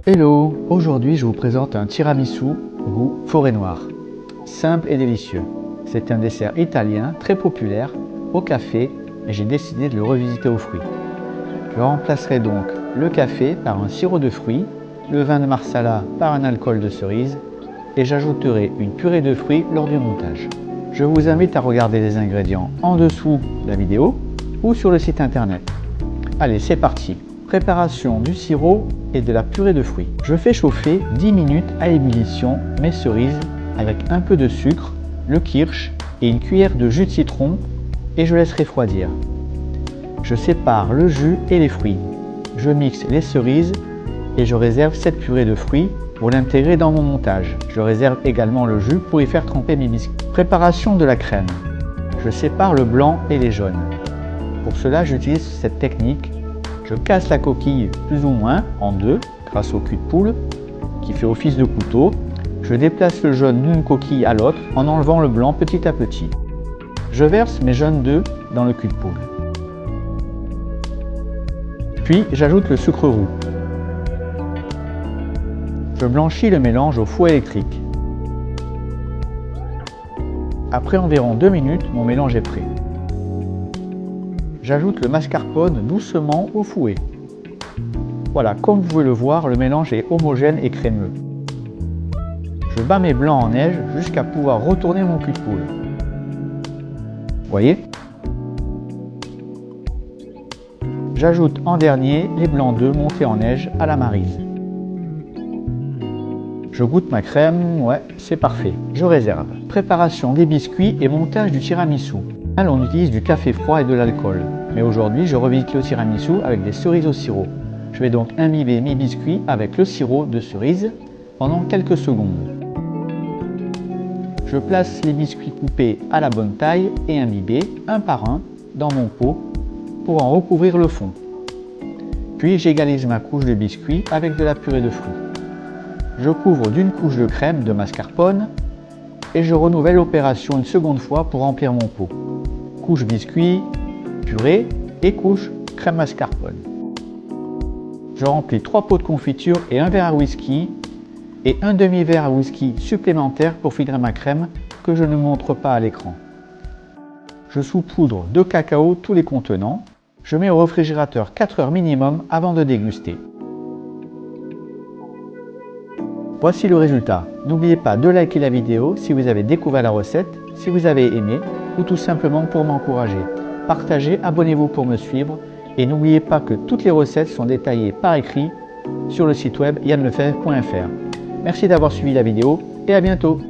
Hello, aujourd'hui je vous présente un tiramisu goût forêt noire. Simple et délicieux. C'est un dessert italien très populaire au café et j'ai décidé de le revisiter aux fruits. Je remplacerai donc le café par un sirop de fruits, le vin de Marsala par un alcool de cerise et j'ajouterai une purée de fruits lors du montage. Je vous invite à regarder les ingrédients en dessous de la vidéo ou sur le site internet. Allez, c'est parti! Préparation du sirop et de la purée de fruits. Je fais chauffer 10 minutes à ébullition mes cerises avec un peu de sucre, le kirsch et une cuillère de jus de citron et je laisse refroidir. Je sépare le jus et les fruits. Je mixe les cerises et je réserve cette purée de fruits pour l'intégrer dans mon montage. Je réserve également le jus pour y faire tremper mes biscuits. Préparation de la crème. Je sépare le blanc et les jaunes. Pour cela, j'utilise cette technique. Je casse la coquille plus ou moins en deux grâce au cul de poule qui fait office de couteau. Je déplace le jaune d'une coquille à l'autre en enlevant le blanc petit à petit. Je verse mes jaunes d'œufs dans le cul de poule. Puis j'ajoute le sucre roux. Je blanchis le mélange au fouet électrique. Après environ 2 minutes, mon mélange est prêt. J'ajoute le mascarpone doucement au fouet. Voilà, comme vous pouvez le voir, le mélange est homogène et crémeux. Je bats mes blancs en neige jusqu'à pouvoir retourner mon cul de poule. Voyez? J'ajoute en dernier les blancs d'œufs montés en neige à la maryse. Je goûte ma crème, ouais, c'est parfait. Je réserve. Préparation des biscuits et montage du tiramisu. Là, on utilise du café froid et de l'alcool. Mais aujourd'hui, je revisite le tiramisu avec des cerises au sirop. Je vais donc imbiber mes biscuits avec le sirop de cerise pendant quelques secondes. Je place les biscuits coupés à la bonne taille et imbibés un par un dans mon pot pour en recouvrir le fond. Puis j'égalise ma couche de biscuits avec de la purée de fruits. Je couvre d'une couche de crème de mascarpone et je renouvelle l'opération une seconde fois pour remplir mon pot. Couche biscuit, purée et couche crème mascarpone. Je remplis 3 pots de confiture et un verre à whisky et un demi-verre à whisky supplémentaire pour filtrer ma crème que je ne montre pas à l'écran. Je saupoudre de cacao tous les contenants. Je mets au réfrigérateur 4 heures minimum avant de déguster. Voici le résultat. N'oubliez pas de liker la vidéo si vous avez découvert la recette, si vous avez aimé ou tout simplement pour m'encourager. Partagez, abonnez-vous pour me suivre et n'oubliez pas que toutes les recettes sont détaillées par écrit sur le site web yanlefebvre.fr. Merci d'avoir suivi la vidéo et à bientôt.